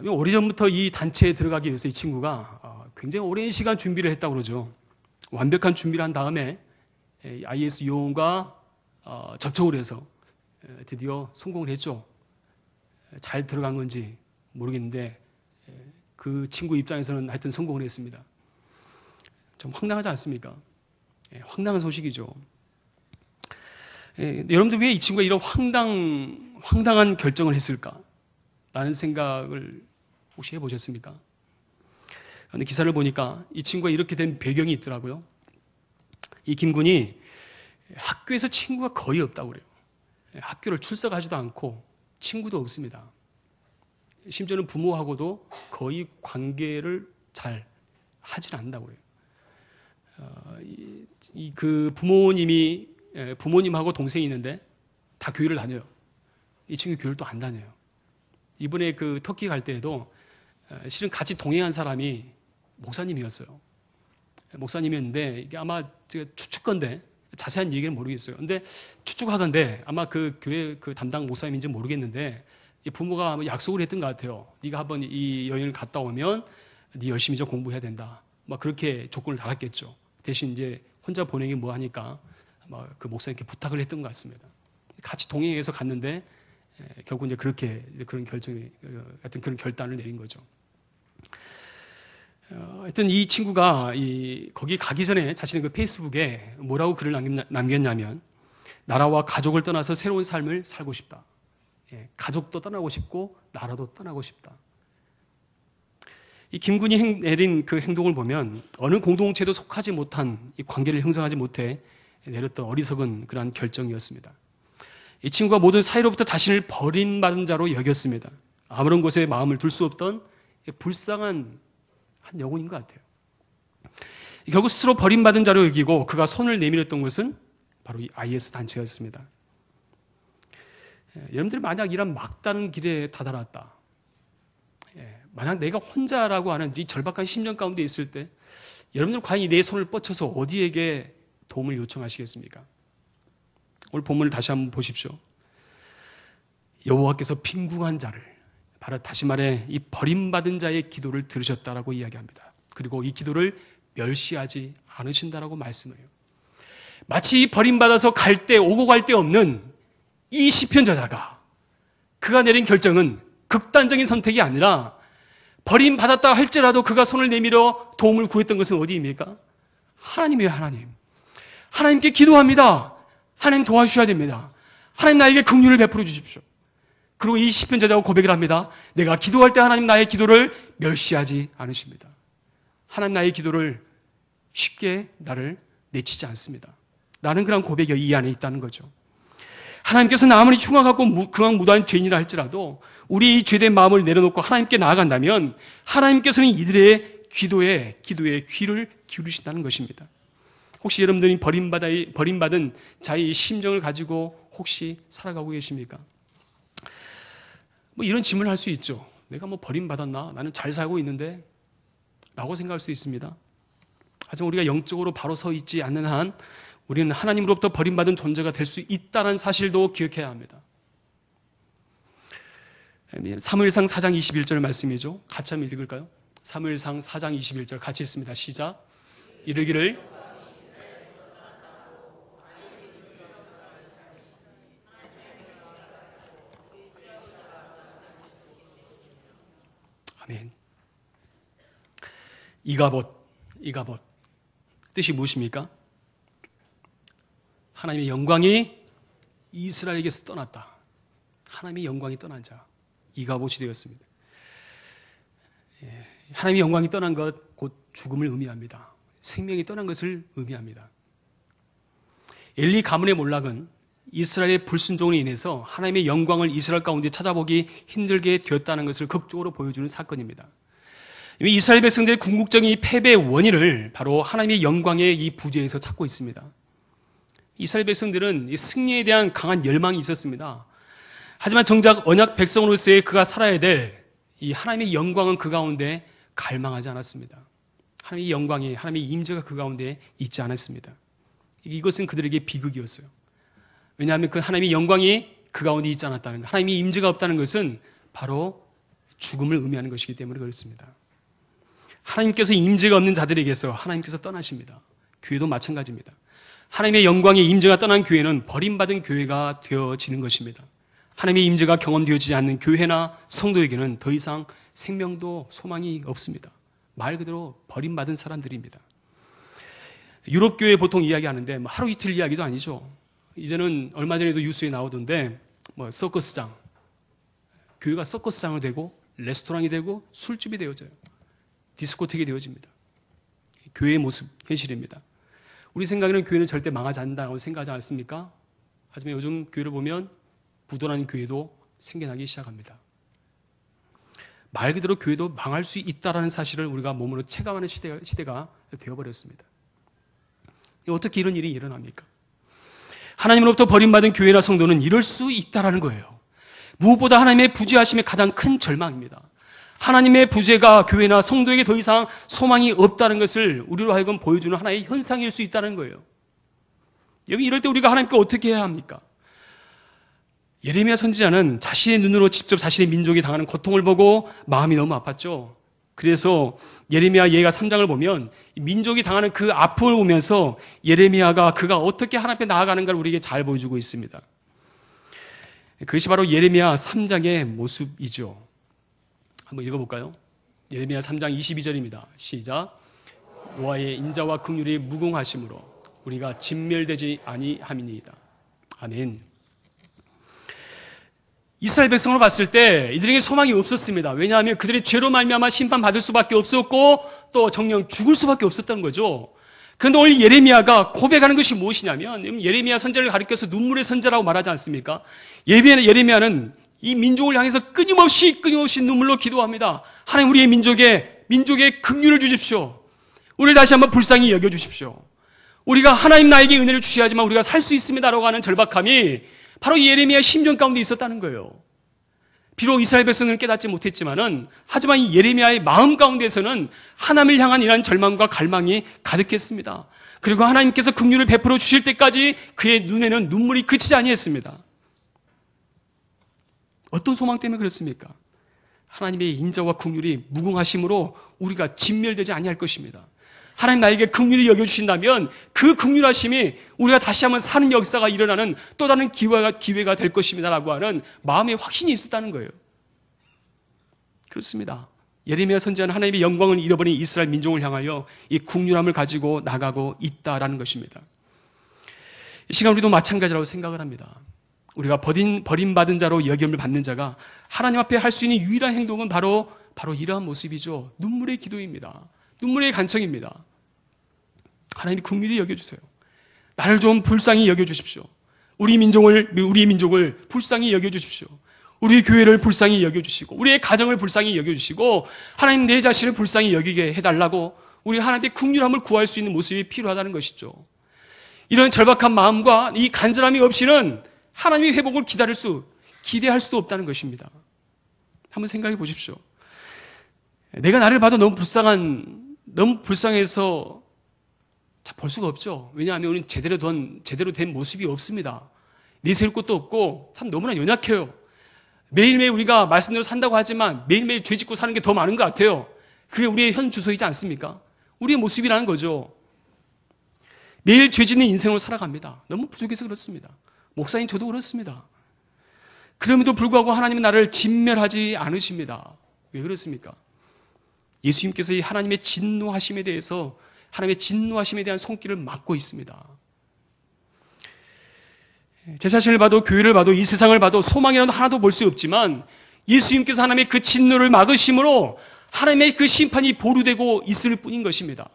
오래전부터 이 단체에 들어가기 위해서 이 친구가 굉장히 오랜 시간 준비를 했다고 그러죠. 완벽한 준비를 한 다음에 IS 요원과 접촉을 해서 드디어 성공을 했죠. 잘 들어간 건지 모르겠는데 그 친구 입장에서는 하여튼 성공을 했습니다. 좀 황당하지 않습니까? 황당한 소식이죠. 여러분들 왜 이 친구가 이런 황당한 결정을 했을까? 라는 생각을 혹시 해보셨습니까? 근데 기사를 보니까 이 친구가 이렇게 된 배경이 있더라고요. 이 김군이 학교에서 친구가 거의 없다고 그래요. 학교를 출석하지도 않고 친구도 없습니다. 심지어는 부모하고도 거의 관계를 잘 하질 않는다고 그래요. 그 부모님하고 동생이 있는데 다 교회를 다녀요. 이 친구 교회를 또 안 다녀요. 이번에 그 터키 갈 때에도 실은 같이 동행한 사람이 목사님이었어요. 목사님이었는데 이게 아마 제가 추측건데 자세한 얘기는 모르겠어요. 근데 추측하건데 아마 그 교회 그 담당 목사님인지 모르겠는데 이 부모가 약속을 했던 것 같아요. 네가 한번 이 여행을 갔다 오면 네 열심히 좀 공부해야 된다. 막 그렇게 조건을 달았겠죠. 대신 이제 혼자 보내기 뭐 하니까 아마 그 목사님께 부탁을 했던 것 같습니다. 같이 동행해서 갔는데 결국 이제 그렇게 그런 결정이 하여튼 그런 결단을 내린 거죠. 하여튼 이 친구가 거기 가기 전에 자신의 그 페이스북에 뭐라고 글을 남겼냐면 나라와 가족을 떠나서 새로운 삶을 살고 싶다. 가족도 떠나고 싶고 나라도 떠나고 싶다. 이 김군이 내린 그 행동을 보면 어느 공동체도 속하지 못한 이 관계를 형성하지 못해 내렸던 어리석은 그러한 결정이었습니다. 이 친구가 모든 사회로부터 자신을 버림받은 자로 여겼습니다. 아무런 곳에 마음을 둘 수 없던 불쌍한 한 영혼인 것 같아요. 결국 스스로 버림받은 자로 여기고 그가 손을 내밀었던 것은 바로 이 IS 단체였습니다. 여러분들이 만약 이런 막다른 길에 다다랐다. 만약 내가 혼자라고 하는 이 절박한 심령 가운데 있을 때 여러분들 과연 내 손을 뻗쳐서 어디에게 도움을 요청하시겠습니까? 오늘 본문을 다시 한번 보십시오. 여호와께서 빈궁한 자를 바로 다시 말해 이 버림받은 자의 기도를 들으셨다라고 이야기합니다. 그리고 이 기도를 멸시하지 않으신다라고 말씀해요. 마치 이 버림받아서 오고 갈 데 없는 이 시편 저자가 그가 내린 결정은 극단적인 선택이 아니라 버림받았다 할지라도 그가 손을 내밀어 도움을 구했던 것은 어디입니까? 하나님이에요. 하나님께 기도합니다. 하나님 도와주셔야 됩니다. 하나님 나에게 긍휼을 베풀어 주십시오. 그리고 이 시편 저자가 고백을 합니다. 내가 기도할 때 하나님 나의 기도를 멸시하지 않으십니다. 하나님 나의 기도를 쉽게 나를 내치지 않습니다. 라는 그런 고백이 이 안에 있다는 거죠. 하나님께서는 아무리 흉악하고 극악무도한 죄인이라 할지라도 우리 이 죄된 마음을 내려놓고 하나님께 나아간다면 하나님께서는 이들의 기도에 귀를 기울이신다는 것입니다. 혹시 여러분들이 버림받은 자의 심정을 가지고 혹시 살아가고 계십니까? 뭐 이런 질문을 할 수 있죠. 내가 뭐 버림받았나? 나는 잘 살고 있는데? 라고 생각할 수 있습니다. 하지만 우리가 영적으로 바로 서 있지 않는 한 우리는 하나님으로부터 버림받은 존재가 될 수 있다는 사실도 기억해야 합니다. 사무엘상 4장 21절 말씀이죠. 같이 한번 읽을까요? 사무엘상 4장 21절 같이 읽습니다. 시작. 이르기를 아멘. 이가봇 뜻이 무엇입니까? 하나님의 영광이 이스라엘에게서 떠났다. 하나님의 영광이 떠난 자, 이가봇이 되었습니다. 하나님의 영광이 떠난 것, 곧 죽음을 의미합니다. 생명이 떠난 것을 의미합니다. 엘리 가문의 몰락은 이스라엘의 불순종으로 인해서 하나님의 영광을 이스라엘 가운데 찾아보기 힘들게 되었다는 것을 극적으로 보여주는 사건입니다. 이스라엘 백성들의 궁극적인 패배의 원인을 바로 하나님의 영광의 이 부재에서 찾고 있습니다. 이스라엘 백성들은 이 승리에 대한 강한 열망이 있었습니다. 하지만 정작 언약 백성으로서의 그가 살아야 될 이 하나님의 영광은 그 가운데 갈망하지 않았습니다. 하나님의 영광이, 하나님의 임재가 그 가운데 있지 않았습니다. 이것은 그들에게 비극이었어요. 왜냐하면 그 하나님의 영광이 그 가운데 있지 않았다는 것, 하나님의 임재가 없다는 것은 바로 죽음을 의미하는 것이기 때문에 그렇습니다. 하나님께서 임재가 없는 자들에게서 하나님께서 떠나십니다. 교회도 마찬가지입니다. 하나님의 영광의 임재가 떠난 교회는 버림받은 교회가 되어지는 것입니다. 하나님의 임재가 경험되어지지 않는 교회나 성도에게는 더 이상 생명도 소망이 없습니다. 말 그대로 버림받은 사람들입니다. 유럽 교회 보통 이야기하는데 하루 이틀 이야기도 아니죠. 이제는 얼마 전에도 뉴스에 나오던데 서커스장, 교회가 서커스장이 되고 레스토랑이 되고 술집이 되어져요. 디스코텍이 되어집니다. 교회의 모습, 현실입니다. 우리 생각에는 교회는 절대 망하지 않는다고 생각하지 않습니까? 하지만 요즘 교회를 보면 부도난 교회도 생겨나기 시작합니다. 말 그대로 교회도 망할 수 있다는 사실을 우리가 몸으로 체감하는 시대가 되어버렸습니다. 어떻게 이런 일이 일어납니까? 하나님으로부터 버림받은 교회나 성도는 이럴 수 있다는 거예요. 무엇보다 하나님의 부재하심의 가장 큰 절망입니다. 하나님의 부재가 교회나 성도에게 더 이상 소망이 없다는 것을 우리로 하여금 보여주는 하나의 현상일 수 있다는 거예요. 여기 이럴 때 우리가 하나님께 어떻게 해야 합니까? 예레미야 선지자는 자신의 눈으로 직접 자신의 민족이 당하는 고통을 보고 마음이 너무 아팠죠. 그래서 예레미야 예가 3장을 보면 민족이 당하는 그 아픔을 보면서 예레미야가 그가 어떻게 하나님 앞에 나아가는가를 우리에게 잘 보여주고 있습니다. 그것이 바로 예레미야 3장의 모습이죠. 한번 읽어볼까요? 예레미야 3장 22절입니다. 시작. 여호와의 인자와 긍휼이 무궁하심으로 우리가 진멸되지 아니함이니이다. 아멘. 이스라엘 백성을 봤을 때 이들에게 소망이 없었습니다. 왜냐하면 그들의 죄로 말미암아 심판받을 수밖에 없었고 또 정령 죽을 수밖에 없었던 거죠. 그런데 오늘 예레미야가 고백하는 것이 무엇이냐면 예레미야 선지자를 가리켜서 눈물의 선지자라고 말하지 않습니까? 예레미야는 이 민족을 향해서 끊임없이 눈물로 기도합니다. 하나님 우리의 민족에 긍휼을 주십시오. 우리를 다시 한번 불쌍히 여겨주십시오. 우리가 하나님 나에게 은혜를 주셔야지만 우리가 살 수 있습니다라고 하는 절박함이 바로 예레미야의 심정 가운데 있었다는 거예요. 비록 이스라엘 백성은 깨닫지 못했지만은 하지만 이 예레미야의 마음 가운데서는 하나님을 향한 이러한 절망과 갈망이 가득했습니다. 그리고 하나님께서 긍휼을 베풀어 주실 때까지 그의 눈에는 눈물이 그치지 아니했습니다. 어떤 소망 때문에 그렇습니까? 하나님의 인자와 긍휼이 무궁하심으로 우리가 진멸되지 아니할 것입니다. 하나님 나에게 긍휼히 여겨주신다면 그 긍휼하심이 우리가 다시 한번 사는 역사가 일어나는 또 다른 기회가 될 것입니다 라고 하는 마음의 확신이 있었다는 거예요. 그렇습니다. 예레미야 선지자는 하나님의 영광을 잃어버린 이스라엘 민족을 향하여 이 긍휼함을 가지고 나가고 있다라는 것입니다. 이 시간 우리도 마찬가지라고 생각을 합니다. 우리가 버림받은 자로 여김을 받는 자가 하나님 앞에 할 수 있는 유일한 행동은 바로 이러한 모습이죠. 눈물의 기도입니다. 눈물의 간청입니다. 하나님이 긍휼히 여겨주세요. 나를 좀 불쌍히 여겨주십시오. 우리 민족을 불쌍히 여겨주십시오. 우리 교회를 불쌍히 여겨주시고 우리의 가정을 불쌍히 여겨주시고 하나님 내 자신을 불쌍히 여기게 해달라고 우리 하나님의 긍휼함을 구할 수 있는 모습이 필요하다는 것이죠. 이런 절박한 마음과 이 간절함이 없이는 하나님의 회복을 기대할 수도 없다는 것입니다. 한번 생각해 보십시오. 내가 나를 봐도 너무 불쌍해서 볼 수가 없죠. 왜냐하면 우리는 제대로 된 모습이 없습니다. 내세울 것도 없고 참 너무나 연약해요. 매일매일 우리가 말씀대로 산다고 하지만 매일매일 죄 짓고 사는 게 더 많은 것 같아요. 그게 우리의 현 주소이지 않습니까? 우리의 모습이라는 거죠. 매일 죄 짓는 인생으로 살아갑니다. 너무 부족해서 그렇습니다. 목사님 저도 그렇습니다. 그럼에도 불구하고 하나님은 나를 진멸하지 않으십니다. 왜 그렇습니까? 예수님께서 이 하나님의 진노하심에 대한 손길을 막고 있습니다. 제 자신을 봐도 교회를 봐도 이 세상을 봐도 소망이라도 하나도 볼 수 없지만 예수님께서 하나님의 그 진노를 막으심으로 하나님의 그 심판이 보류되고 있을 뿐인 것입니다.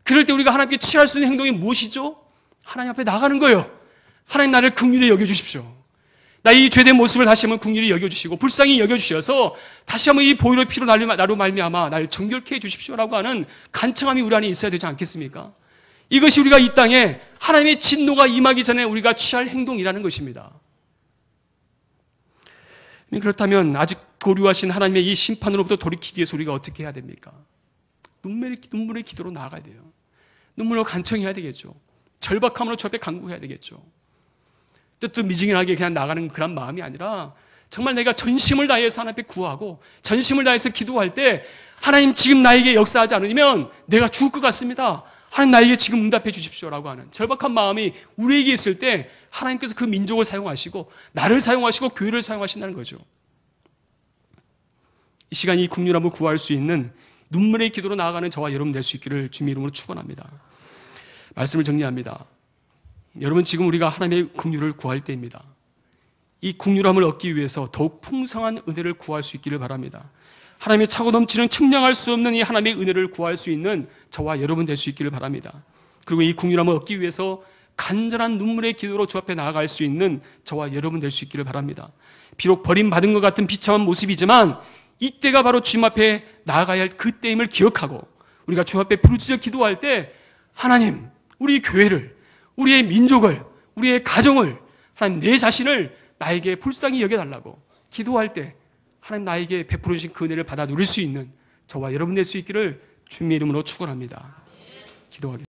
그럴 때 우리가 하나님께 취할 수 있는 행동이 무엇이죠? 하나님 앞에 나가는 거예요. 하나님 나를 긍휼히 여겨주십시오. 나의 죄된 모습을 다시 한번 긍휼히 여겨주시고 불쌍히 여겨주셔서 다시 한번 이 보혈의 피로 나로 말미암아 나를 정결케 해주십시오라고 하는 간청함이 우리 안에 있어야 되지 않겠습니까? 이것이 우리가 이 땅에 하나님의 진노가 임하기 전에 우리가 취할 행동이라는 것입니다. 그렇다면 아직 고류하신 하나님의 이 심판으로부터 돌이키기 위해서 우리가 어떻게 해야 됩니까? 눈물의 기도로 나아가야 돼요. 눈물로 간청해야 되겠죠. 절박함으로 주 앞에 간구해야 되겠죠. 뜨뜻미지근하게 그냥 나가는 그런 마음이 아니라 정말 내가 전심을 다해서 하나님 앞에 구하고 전심을 다해서 기도할 때 하나님 지금 나에게 역사하지 않으면 내가 죽을 것 같습니다. 하나님 나에게 지금 응답해 주십시오라고 하는 절박한 마음이 우리에게 있을 때 하나님께서 그 민족을 사용하시고 나를 사용하시고 교회를 사용하신다는 거죠. 이 시간 이 긍휼함을 구할 수 있는 눈물의 기도로 나아가는 저와 여러분 될 수 있기를 주님의 이름으로 축원합니다. 말씀을 정리합니다. 여러분 지금 우리가 하나님의 긍휼을 구할 때입니다. 이 긍휼함을 얻기 위해서 더욱 풍성한 은혜를 구할 수 있기를 바랍니다. 하나님의 차고 넘치는 측량할 수 없는 이 하나님의 은혜를 구할 수 있는 저와 여러분 될 수 있기를 바랍니다. 그리고 이 긍휼함을 얻기 위해서 간절한 눈물의 기도로 주 앞에 나아갈 수 있는 저와 여러분 될 수 있기를 바랍니다. 비록 버림받은 것 같은 비참한 모습이지만 이때가 바로 주님 앞에 나아가야 할 그때임을 기억하고 우리가 주님 앞에 부르짖어 기도할 때 하나님, 우리 교회를, 우리의 민족을, 우리의 가정을, 하나님 내 자신을 나에게 불쌍히 여겨달라고 기도할 때 하나님 나에게 베풀어 주신 그 은혜를 받아 누릴 수 있는 저와 여러분 될 수 있기를 주님의 이름으로 축원합니다. 기도하겠습니다.